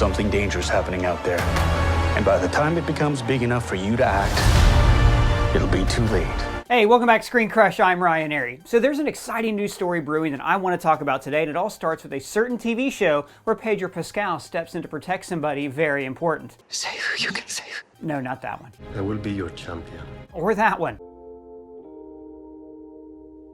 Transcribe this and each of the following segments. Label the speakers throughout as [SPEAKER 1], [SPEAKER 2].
[SPEAKER 1] something dangerous happening out there. And by the time it becomes big enough for you to act, it'll be too late.
[SPEAKER 2] Hey, welcome back to ScreenCrush. I'm Ryan Airy. So there's an exciting news story brewing that I want to talk about today, and it all starts with a certain TV show where Pedro Pascal steps in to protect somebody very important.
[SPEAKER 3] Save who you can save.
[SPEAKER 2] No, not that one.
[SPEAKER 4] I will be your champion.
[SPEAKER 2] Or that one.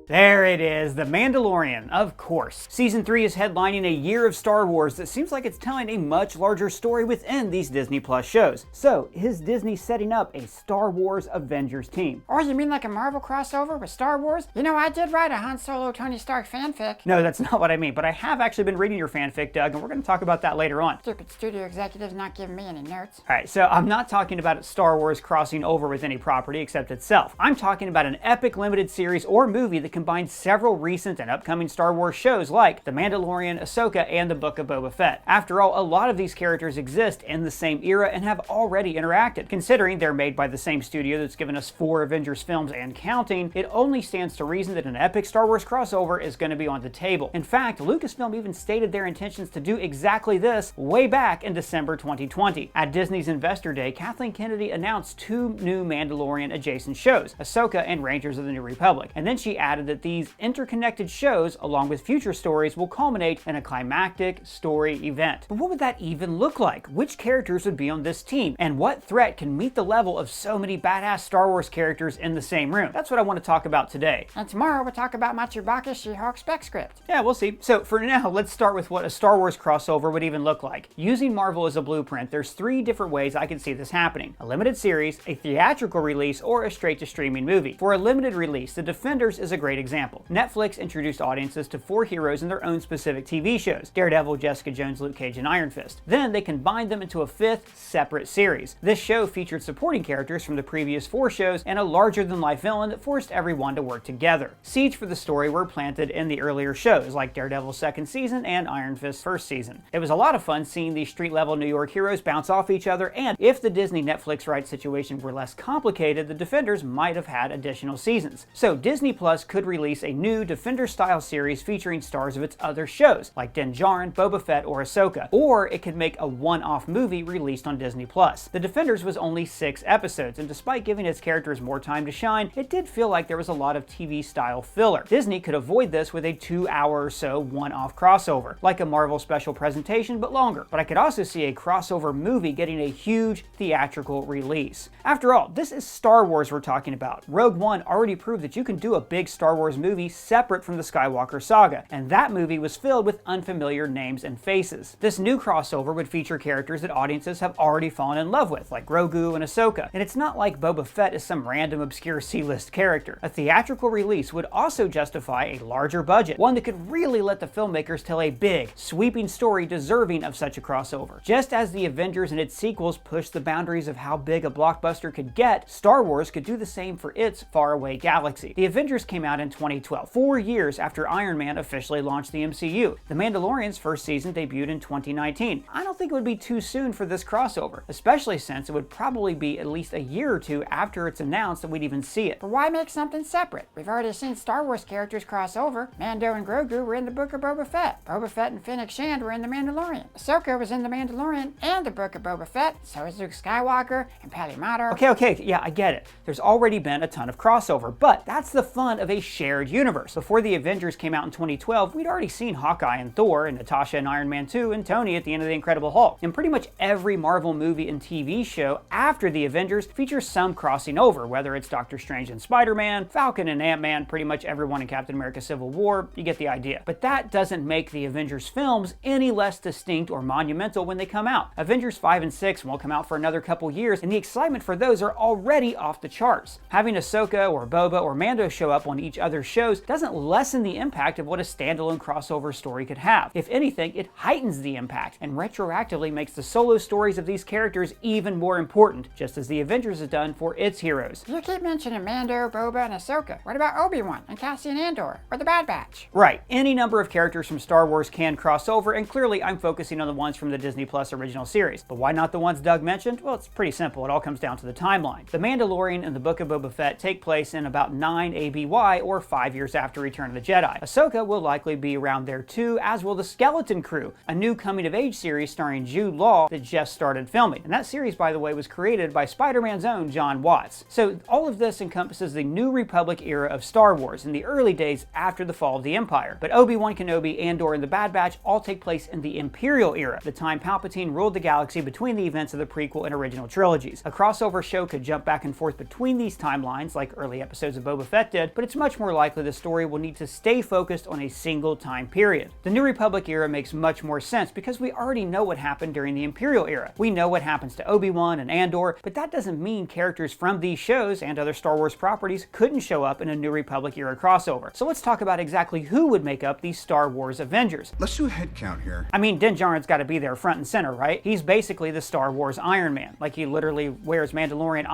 [SPEAKER 2] There it is, The Mandalorian, of course. Season 3 is headlining a year of Star Wars that seems like it's telling a much larger story within these Disney Plus shows. So, is Disney setting up a Star Wars Avengers team?
[SPEAKER 5] Oh, you mean like a Marvel crossover with Star Wars? You know, I did write a Han Solo Tony Stark fanfic.
[SPEAKER 2] No, that's not what I mean, but I have actually been reading your fanfic, Doug, and we're going to talk about that later on.
[SPEAKER 5] Stupid studio executives not giving me any notes.
[SPEAKER 2] Alright, so I'm not talking about Star Wars crossing over with any property except itself. I'm talking about an epic limited series or movie that combines several recent and upcoming Star Wars shows like The Mandalorian, Ahsoka, and the Book of Boba Fett. After all, a lot of these characters exist in the same era and have already interacted. Considering they're made by the same studio that's given us 4 Avengers films and counting, it only stands to reason that an epic Star Wars crossover is going to be on the table. In fact, Lucasfilm even stated their intentions to do exactly this way back in December 2020. At Disney's Investor Day, Kathleen Kennedy announced 2 new Mandalorian-adjacent shows, Ahsoka and Rangers of the New Republic. And then she added that these interconnected shows, along with future stories, will culminate in a climactic story event. But what would that even look like? Which characters would be on this team? And what threat can meet the level of so many badass Star Wars characters in the same room? That's what I want to talk about today.
[SPEAKER 5] And tomorrow we'll talk about my Chewbacca She-Hulk spec script.
[SPEAKER 2] Yeah, we'll see. So for now, let's start with what a Star Wars crossover would even look like. Using Marvel as a blueprint, there's 3 different ways I can see this happening: a limited series, a theatrical release, or a straight-to-streaming movie. For a limited release, The Defenders is a great example. Netflix introduced audiences to 4 heroes in their own specific TV shows: Daredevil, Jessica Jones, Luke Cage, and Iron Fist. Then they combined them into a 5th separate series. This show featured supporting characters from the previous 4 shows and a larger-than-life villain that forced everyone to work together. Seeds for the story were planted in the earlier shows, like Daredevil's 2nd season and Iron Fist's 1st season. It was a lot of fun seeing these street-level New York heroes bounce off each other, and if the Disney Netflix rights situation were less complicated, the Defenders might have had additional seasons. So Disney Plus could release a new Defender-style series featuring stars of its other shows, like Din Djarin, Boba Fett, or Ahsoka. Or it could make a one-off movie released on Disney Plus. The Defenders was only 6 episodes, and despite giving its characters more time to shine, it did feel like there was a lot of TV-style filler. Disney could avoid this with a 2-hour or so one-off crossover, like a Marvel special presentation, but longer. But I could also see a crossover movie getting a huge theatrical release. After all, this is Star Wars we're talking about. Rogue One already proved that you can do a big Star Wars movie separate from the Skywalker saga, and that movie was filled with unfamiliar names and faces. This new crossover would feature characters that audiences have already fallen in love with, like Grogu and Ahsoka, and it's not like Boba Fett is some random obscure C-list character. A theatrical release would also justify a larger budget, one that could really let the filmmakers tell a big, sweeping story deserving of such a crossover. Just as the Avengers and its sequels pushed the boundaries of how big a blockbuster could get, Star Wars could do the same for its faraway galaxy. The Avengers came out in 2012, 4 years after Iron Man officially launched the MCU. The Mandalorian's 1st season debuted in 2019. I don't think it would be too soon for this crossover, especially since it would probably be at least a year or 2 after it's announced that we'd even see it.
[SPEAKER 5] But why make something separate? We've already seen Star Wars characters cross over. Mando and Grogu were in the Book of Boba Fett. Boba Fett and Fennec Shand were in the Mandalorian. Ahsoka was in the Mandalorian and the Book of Boba Fett. So is Luke Skywalker and Peli Motto.
[SPEAKER 2] Okay, yeah, I get it. There's already been a ton of crossover, but that's the fun of a shared universe. Before the Avengers came out in 2012, we'd already seen Hawkeye and Thor, and Natasha in Iron Man 2, and Tony at the end of The Incredible Hulk. And pretty much every Marvel movie and TV show after the Avengers features some crossing over, whether it's Doctor Strange and Spider-Man, Falcon and Ant-Man, pretty much everyone in Captain America Civil War, you get the idea. But that doesn't make the Avengers films any less distinct or monumental when they come out. Avengers 5 and 6 won't come out for another couple years, and the excitement for those are already off the charts. Having Ahsoka or Boba or Mando show up on each other's shows doesn't lessen the impact of what a standalone crossover story could have. If anything, it heightens the impact and retroactively makes the solo stories of these characters even more important, just as the Avengers has done for its heroes.
[SPEAKER 5] You keep mentioning Mando, Boba, and Ahsoka. What about Obi-Wan and Cassian Andor or the Bad Batch?
[SPEAKER 2] Right, any number of characters from Star Wars can cross over, and clearly I'm focusing on the ones from the Disney Plus original series. But why not the ones Doug mentioned? Well, it's pretty simple. It all comes down to the timeline. The Mandalorian and the Book of Boba Fett take place in about 9 ABY, or 5 years after Return of the Jedi. Ahsoka will likely be around there too, as will the Skeleton Crew, a new coming-of-age series starring Jude Law that just started filming. And that series, by the way, was created by Spider-Man's own John Watts. So all of this encompasses the New Republic era of Star Wars in the early days after the fall of the Empire. But Obi-Wan Kenobi, Andor, and the Bad Batch all take place in the Imperial era, the time Palpatine ruled the galaxy between the events of the prequel and original trilogies. A crossover show could jump back and forth between these timelines, like early episodes of Boba Fett did, but it's much more likely the story will need to stay focused on a single time period. The New Republic era makes much more sense because we already know what happened during the Imperial era. We know what happens to Obi-Wan and Andor, but that doesn't mean characters from these shows and other Star Wars properties couldn't show up in a New Republic era crossover. So let's talk about exactly who would make up the Star Wars Avengers.
[SPEAKER 3] Let's do a head count here.
[SPEAKER 2] I mean, Din Djarin's got to be there front and center, right? He's basically the Star Wars Iron Man. Like, he literally wears Mandalorian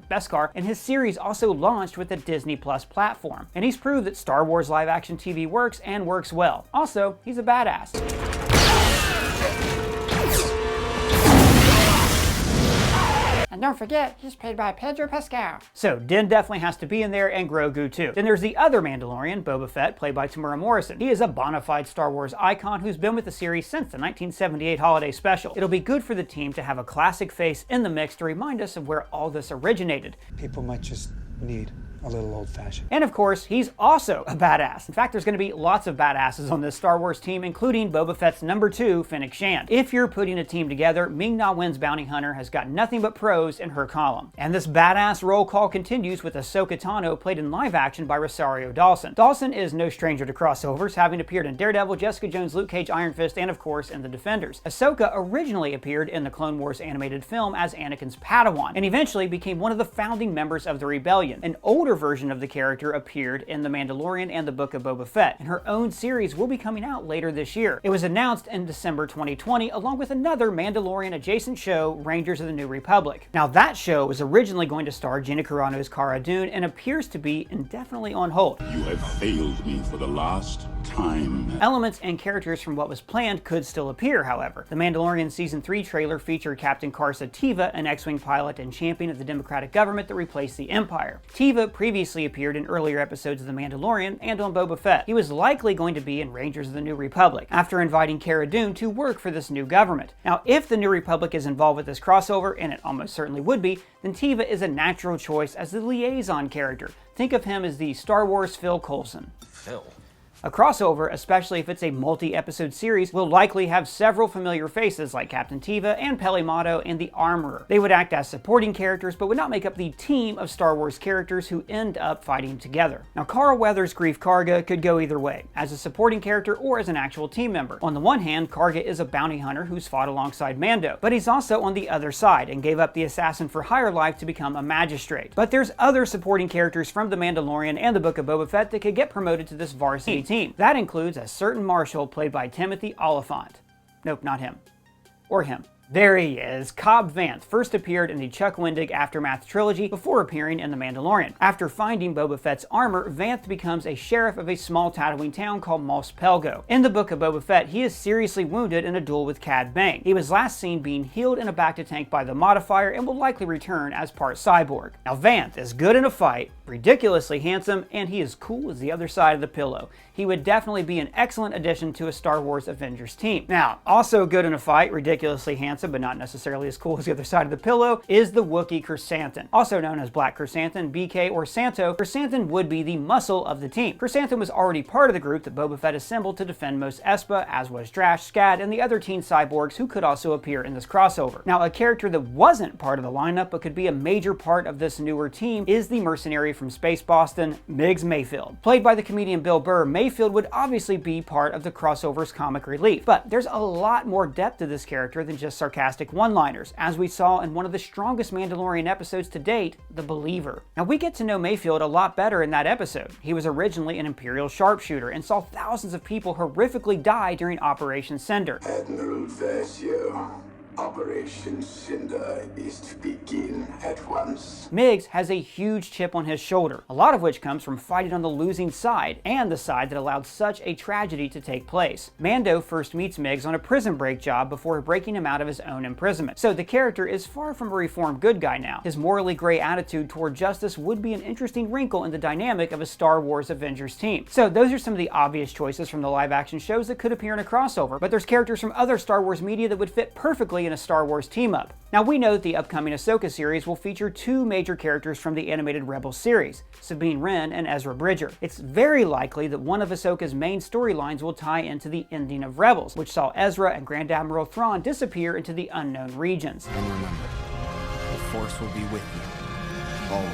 [SPEAKER 2] Beskar, and his series also launched with the Disney Plus platform. And he's proved that Star Wars live-action TV works and works well. Also, he's a badass.
[SPEAKER 5] And don't forget, he's played by Pedro Pascal.
[SPEAKER 2] So Din definitely has to be in there, and Grogu too. Then there's the other Mandalorian, Boba Fett, played by Tamura Morrison. He is a bona fide Star Wars icon who's been with the series since the 1978 holiday special. It'll be good for the team to have a classic face in the mix to remind us of where all this originated.
[SPEAKER 4] People might just need a little old-fashioned.
[SPEAKER 2] And of course, he's also a badass. In fact, there's going to be lots of badasses on this Star Wars team, including Boba Fett's number 2, Fennec Shand. If you're putting a team together, Ming-Na Wen's bounty hunter has got nothing but pros in her column. And this badass roll call continues with Ahsoka Tano, played in live action by Rosario Dawson. Dawson is no stranger to crossovers, having appeared in Daredevil, Jessica Jones, Luke Cage, Iron Fist, and of course in The Defenders. Ahsoka originally appeared in the Clone Wars animated film as Anakin's Padawan, and eventually became one of the founding members of the Rebellion. An older version of the character appeared in The Mandalorian and the Book of Boba Fett, and her own series will be coming out later this year. It was announced in December 2020, along with another Mandalorian-adjacent show, Rangers of the New Republic. Now, that show was originally going to star Gina Carano's Cara Dune and appears to be indefinitely on hold.
[SPEAKER 6] You have failed me for the last time.
[SPEAKER 2] Elements and characters from what was planned could still appear, however. The Mandalorian Season 3 trailer featured Captain Karsa Teva, an X-Wing pilot and champion of the democratic government that replaced the Empire. Teva previously appeared in earlier episodes of The Mandalorian and on Boba Fett. He was likely going to be in Rangers of the New Republic, after inviting Cara Dune to work for this new government. Now, if the New Republic is involved with this crossover, and it almost certainly would be, then Teva is a natural choice as the liaison character. Think of him as the Star Wars Phil Coulson.
[SPEAKER 7] Phil?
[SPEAKER 2] A crossover, especially if it's a multi-episode series, will likely have several familiar faces like Captain Teva and Peli Motto and the Armorer. They would act as supporting characters, but would not make up the team of Star Wars characters who end up fighting together. Now, Carl Weathers' Grief Karga could go either way, as a supporting character or as an actual team member. On the one hand, Karga is a bounty hunter who's fought alongside Mando, but he's also on the other side and gave up the assassin for hire life to become a magistrate. But there's other supporting characters from The Mandalorian and the Book of Boba Fett that could get promoted to this varsity team. That includes a certain marshal played by Timothy Oliphant. Nope, not him. Or him. There he is. Cobb Vanth first appeared in the Chuck Wendig Aftermath trilogy before appearing in The Mandalorian. After finding Boba Fett's armor, Vanth becomes a sheriff of a small Tatooine town called Mos Pelgo. In the Book of Boba Fett, he is seriously wounded in a duel with Cad Bane. He was last seen being healed in a bacta-tank by the Modifier and will likely return as part cyborg. Now, Vanth is good in a fight, ridiculously handsome, and he is cool as the other side of the pillow. He would definitely be an excellent addition to a Star Wars Avengers team. Now, also good in a fight, ridiculously handsome, but not necessarily as cool as the other side of the pillow, is the Wookiee Chrysanthemum. Also known as Black Chrysanthemum, BK, or Santo, Chrysanthemum would be the muscle of the team. Chrysanthemum was already part of the group that Boba Fett assembled to defend Mos Espa, as was Drash, Scad, and the other teen cyborgs who could also appear in this crossover. Now, a character that wasn't part of the lineup but could be a major part of this newer team is the mercenary from Space Boston, Miggs Mayfield. Played by the comedian Bill Burr, Mayfield would obviously be part of the crossover's comic relief, but there's a lot more depth to this character than just sarcastic one-liners, as we saw in one of the strongest Mandalorian episodes to date, The Believer. Now, we get to know Mayfield a lot better in that episode. He was originally an Imperial sharpshooter and saw thousands of people horrifically die during Operation Cinder.
[SPEAKER 8] Admiral Versio,
[SPEAKER 6] Operation Cinder is to begin at once.
[SPEAKER 2] Miggs has a huge chip on his shoulder, a lot of which comes from fighting on the losing side, and the side that allowed such a tragedy to take place. Mando first meets Miggs on a prison break job before breaking him out of his own imprisonment, so the character is far from a reformed good guy now. His morally gray attitude toward justice would be an interesting wrinkle in the dynamic of a Star Wars Avengers team. So those are some of the obvious choices from the live-action shows that could appear in a crossover, but there's characters from other Star Wars media that would fit perfectly in a Star Wars team-up. Now we know that the upcoming Ahsoka series will feature two major characters from the animated Rebels series, Sabine Wren and Ezra Bridger. It's very likely that one of Ahsoka's main storylines will tie into the ending of Rebels, which saw Ezra and Grand Admiral Thrawn disappear into the unknown regions.
[SPEAKER 3] And remember, the Force will be with you, always.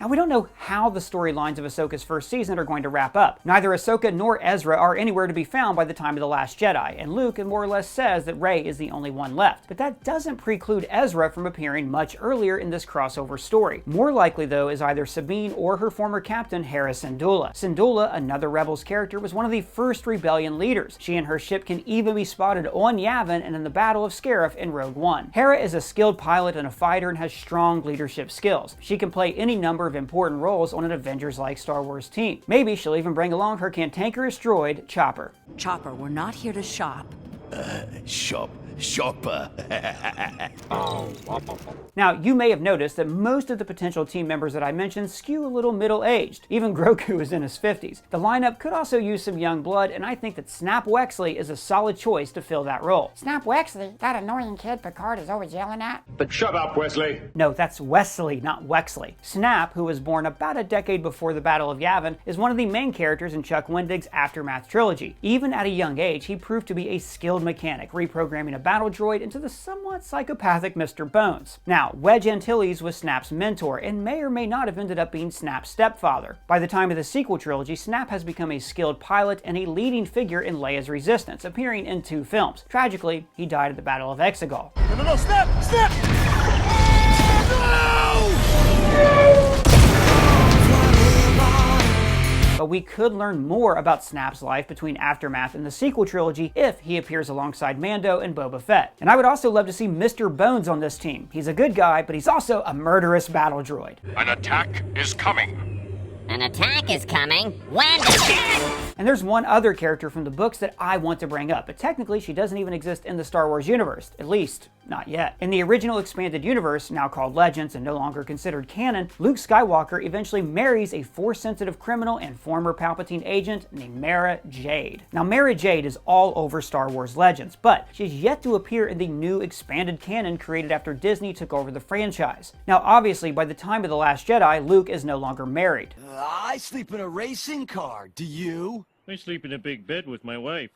[SPEAKER 2] Now we don't know how the storylines of Ahsoka's first season are going to wrap up. Neither Ahsoka nor Ezra are anywhere to be found by the time of The Last Jedi, and Luke more or less says that Rey is the only one left. But that doesn't preclude Ezra from appearing much earlier in this crossover story. More likely though is either Sabine or her former captain Hera Syndulla. Syndulla, another Rebels character, was one of the first rebellion leaders. She and her ship can even be spotted on Yavin and in the Battle of Scarif in Rogue One. Hera is a skilled pilot and a fighter and has strong leadership skills. She can play any number of important roles on an Avengers-like Star Wars team. Maybe she'll even bring along her cantankerous droid, Chopper.
[SPEAKER 7] Chopper, we're not here to shop.
[SPEAKER 3] Shopper.
[SPEAKER 2] Now, you may have noticed that most of the potential team members that I mentioned skew a little middle-aged. Even Grogu is in his 50s. The lineup could also use some young blood, and I think that Snap Wexley is a solid choice to fill that role.
[SPEAKER 5] Snap Wexley, that annoying kid Picard is always yelling at.
[SPEAKER 8] But shut up, Wesley.
[SPEAKER 2] No, that's Wesley, not Wexley. Snap, who was born about a decade before the Battle of Yavin, is one of the main characters in Chuck Wendig's Aftermath trilogy. Even at a young age, he proved to be a skilled mechanic, reprogramming a battle droid into the somewhat psychopathic Mr. Bones. Now, Wedge Antilles was Snap's mentor, and may or may not have ended up being Snap's stepfather. By the time of the sequel trilogy, Snap has become a skilled pilot and a leading figure in Leia's resistance, appearing in 2 films. Tragically, he died at the Battle of Exegol.
[SPEAKER 3] No, Snap!
[SPEAKER 2] But we could learn more about Snap's life between Aftermath and the sequel trilogy if he appears alongside Mando and Boba Fett. And I would also love to see Mr. Bones on this team. He's a good guy, but he's also a murderous battle droid.
[SPEAKER 8] An attack is coming.
[SPEAKER 9] An attack is coming? When?
[SPEAKER 2] And there's one other character from the books that I want to bring up, but technically she doesn't even exist in the Star Wars universe, at least not yet. In the original expanded universe, now called Legends and no longer considered canon, Luke Skywalker eventually marries a Force-sensitive criminal and former Palpatine agent named Mara Jade. Now Mara Jade is all over Star Wars Legends, but she's yet to appear in the new expanded canon created after Disney took over the franchise. Now obviously by the time of The Last Jedi, Luke is no longer married.
[SPEAKER 3] I sleep in a racing car. Do you?
[SPEAKER 8] I sleep in a big bed with my wife.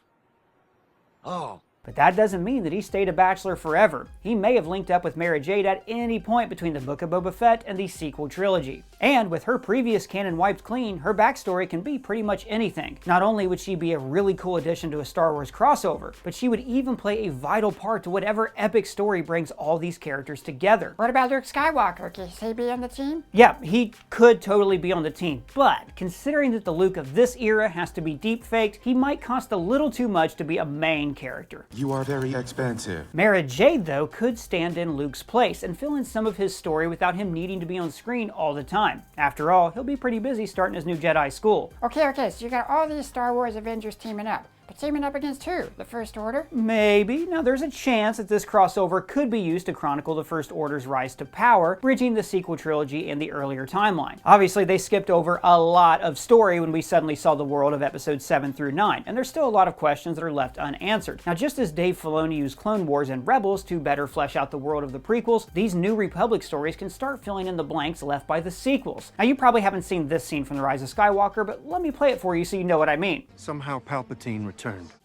[SPEAKER 3] Oh.
[SPEAKER 2] But that doesn't mean that he stayed a bachelor forever. He may have linked up with Mara Jade at any point between the Book of Boba Fett and the sequel trilogy. And with her previous canon wiped clean, her backstory can be pretty much anything. Not only would she be a really cool addition to a Star Wars crossover, but she would even play a vital part to whatever epic story brings all these characters together.
[SPEAKER 5] What about Luke Skywalker? Can he be on the team?
[SPEAKER 2] Yeah, he could totally be on the team, but considering that the Luke of this era has to be deep-faked, he might cost a little too much to be a main character.
[SPEAKER 10] You are very expensive.
[SPEAKER 2] Mara Jade, though, could stand in Luke's place and fill in some of his story without him needing to be on screen all the time. After all, he'll be pretty busy starting his new Jedi school.
[SPEAKER 5] Okay, so you got all these Star Wars Avengers teaming up. But teaming up against who? The First Order?
[SPEAKER 2] Maybe. Now there's a chance that this crossover could be used to chronicle the First Order's rise to power, bridging the sequel trilogy and the earlier timeline. Obviously they skipped over a lot of story when we suddenly saw the world of episodes 7 through 9, and there's still a lot of questions that are left unanswered. Now just as Dave Filoni used Clone Wars and Rebels to better flesh out the world of the prequels, these New Republic stories can start filling in the blanks left by the sequels. Now you probably haven't seen this scene from The Rise of Skywalker, but let me play it for you so you know what I mean.
[SPEAKER 10] Somehow Palpatine returned.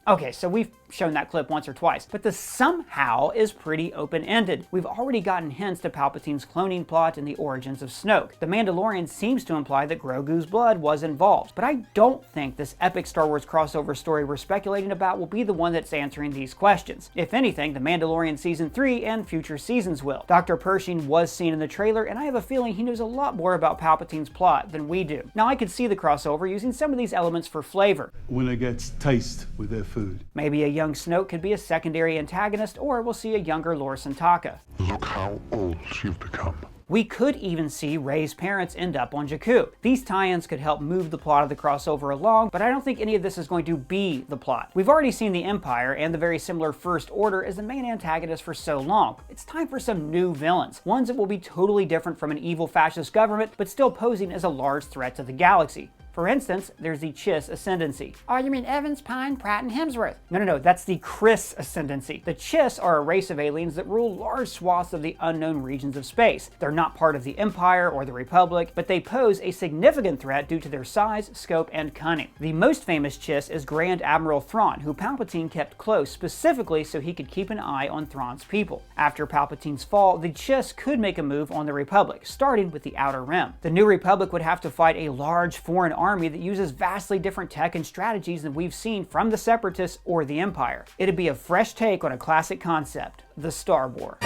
[SPEAKER 2] Okay, so we've shown that clip once or twice, but the somehow is pretty open-ended. We've already gotten hints to Palpatine's cloning plot and the origins of Snoke. The Mandalorian seems to imply that Grogu's blood was involved, but I don't think this epic Star Wars crossover story we're speculating about will be the one that's answering these questions. If anything, The Mandalorian Season 3 and future seasons will. Dr. Pershing was seen in the trailer, and I have a feeling he knows a lot more about Palpatine's plot than we do. Now, I could see the crossover using some of these elements for flavor.
[SPEAKER 11] Winner gets taste with their food.
[SPEAKER 2] Maybe a young Snoke could be a secondary antagonist, or we'll see a younger Lor Taka.
[SPEAKER 6] Look how old you've become.
[SPEAKER 2] We could even see Rey's parents end up on Jakku. These tie-ins could help move the plot of the crossover along, but I don't think any of this is going to be the plot. We've already seen the Empire and the very similar First Order as the main antagonist for so long. It's time for some new villains, ones that will be totally different from an evil fascist government, but still posing as a large threat to the galaxy. For instance, there's the Chiss Ascendancy.
[SPEAKER 5] Oh, you mean Evans, Pine, Pratt, and Hemsworth?
[SPEAKER 2] No, that's the Chris Ascendancy. The Chiss are a race of aliens that rule large swaths of the unknown regions of space. They're not part of the Empire or the Republic, but they pose a significant threat due to their size, scope, and cunning. The most famous Chiss is Grand Admiral Thrawn, who Palpatine kept close specifically so he could keep an eye on Thrawn's people. After Palpatine's fall, the Chiss could make a move on the Republic, starting with the Outer Rim. The New Republic would have to fight a large foreign army that uses vastly different tech and strategies than we've seen from the Separatists or the Empire. It'd be a fresh take on a classic concept, the Star War.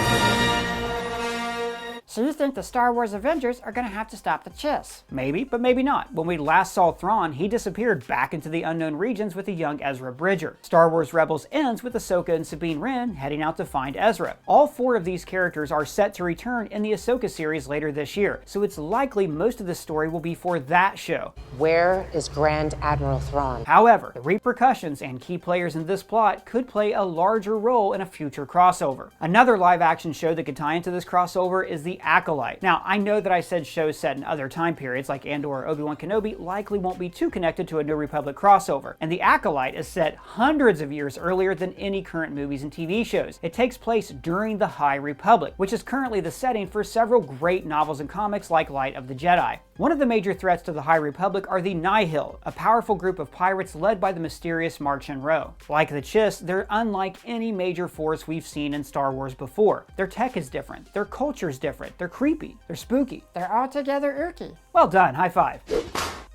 [SPEAKER 5] So you think the Star Wars Avengers are going to have to stop the Chiss?
[SPEAKER 2] Maybe, but maybe not. When we last saw Thrawn, he disappeared back into the unknown regions with a young Ezra Bridger. Star Wars Rebels ends with Ahsoka and Sabine Wren heading out to find Ezra. All 4 of these characters are set to return in the Ahsoka series later this year, so it's likely most of the story will be for that show.
[SPEAKER 11] Where is Grand Admiral Thrawn?
[SPEAKER 2] However, the repercussions and key players in this plot could play a larger role in a future crossover. Another live-action show that could tie into this crossover is The Acolyte. Now, I know that I said shows set in other time periods like Andor or Obi-Wan Kenobi likely won't be too connected to a New Republic crossover, and The Acolyte is set hundreds of years earlier than any current movies and TV shows. It takes place during the High Republic, which is currently the setting for several great novels and comics like Light of the Jedi. One of the major threats to the High Republic are the Nihil, a powerful group of pirates led by the mysterious Marchion Ro. Like the Chiss, they're unlike any major force we've seen in Star Wars before. Their tech is different, their culture's different, they're creepy, they're spooky.
[SPEAKER 5] They're altogether irky.
[SPEAKER 2] Well done, high five.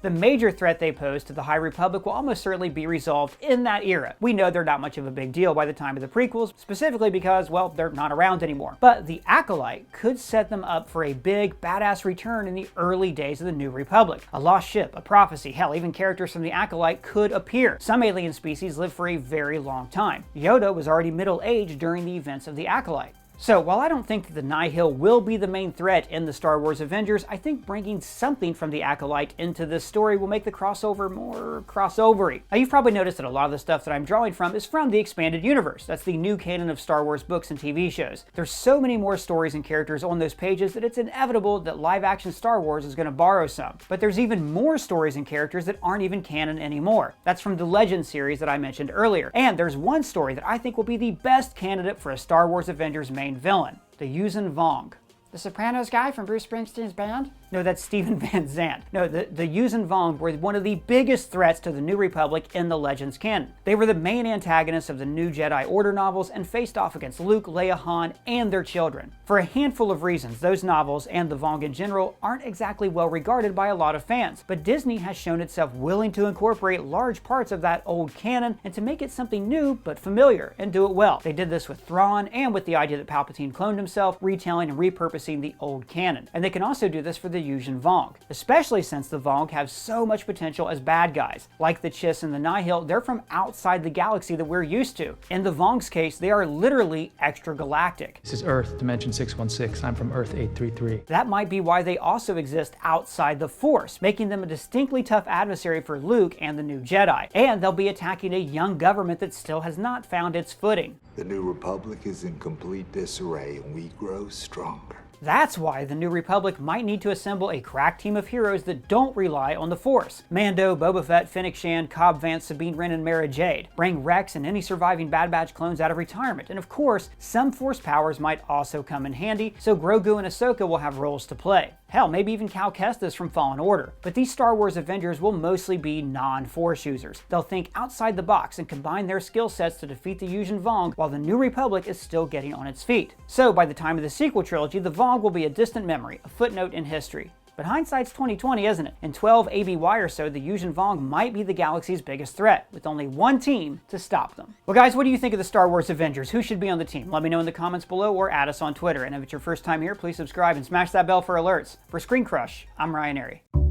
[SPEAKER 2] The major threat they pose to the High Republic will almost certainly be resolved in that era. We know they're not much of a big deal by the time of the prequels, specifically because, well, they're not around anymore. But the Acolyte could set them up for a big, badass return in the early days of the New Republic. A lost ship, a prophecy, hell, even characters from the Acolyte could appear. Some alien species live for a very long time. Yoda was already middle-aged during the events of the Acolyte. So, while I don't think that the Nihil will be the main threat in the Star Wars Avengers, I think bringing something from the Acolyte into this story will make the crossover more crossovery. Now, you've probably noticed that a lot of the stuff that I'm drawing from is from the expanded universe. That's the new canon of Star Wars books and TV shows. There's so many more stories and characters on those pages that it's inevitable that live-action Star Wars is going to borrow some. But there's even more stories and characters that aren't even canon anymore. That's from the Legends series that I mentioned earlier. And there's one story that I think will be the best candidate for a Star Wars Avengers main villain, the Yuuzhan Vong.
[SPEAKER 5] The Sopranos guy from Bruce Springsteen's band?
[SPEAKER 2] No, that's Steven Van Zandt. No, the Yuuzhan Vong were one of the biggest threats to the New Republic in the Legends canon. They were the main antagonists of the New Jedi Order novels and faced off against Luke, Leia, Han, and their children. For a handful of reasons, those novels, and the Vong in general, aren't exactly well regarded by a lot of fans, but Disney has shown itself willing to incorporate large parts of that old canon and to make it something new but familiar, and do it well. They did this with Thrawn, and with the idea that Palpatine cloned himself, retelling and repurposing the old canon. And they can also do this for the Yuuzhan Vong, especially since the Vong have so much potential as bad guys. Like the Chiss and the Nihil, they're from outside the galaxy that we're used to. In the Vong's case, they are literally extragalactic.
[SPEAKER 12] This is Earth, Dimension 616. I'm from Earth 833.
[SPEAKER 2] That might be why they also exist outside the Force, making them a distinctly tough adversary for Luke and the new Jedi. And they'll be attacking a young government that still has not found its footing.
[SPEAKER 6] The New Republic is in complete disarray, and we grow stronger.
[SPEAKER 2] That's why the New Republic might need to assemble a crack team of heroes that don't rely on the Force. Mando, Boba Fett, Fennec Shand, Cobb Vanth, Sabine Wren, and Mara Jade. Bring Rex and any surviving Bad Batch clones out of retirement. And of course, some Force powers might also come in handy, so Grogu and Ahsoka will have roles to play. Hell, maybe even Cal Kestis from Fallen Order. But these Star Wars Avengers will mostly be non-Force users. They'll think outside the box and combine their skill sets to defeat the Yuuzhan Vong while the New Republic is still getting on its feet. So by the time of the sequel trilogy, the Vong will be a distant memory, a footnote in history. But hindsight's 20/20, isn't it? In 12 ABY or so, the Yuuzhan Vong might be the galaxy's biggest threat, with only one team to stop them. Well guys, what do you think of the Star Wars Avengers? Who should be on the team? Let me know in the comments below or add us on Twitter. And if it's your first time here, please subscribe and smash that bell for alerts. For ScreenCrush, I'm Ryan Airy.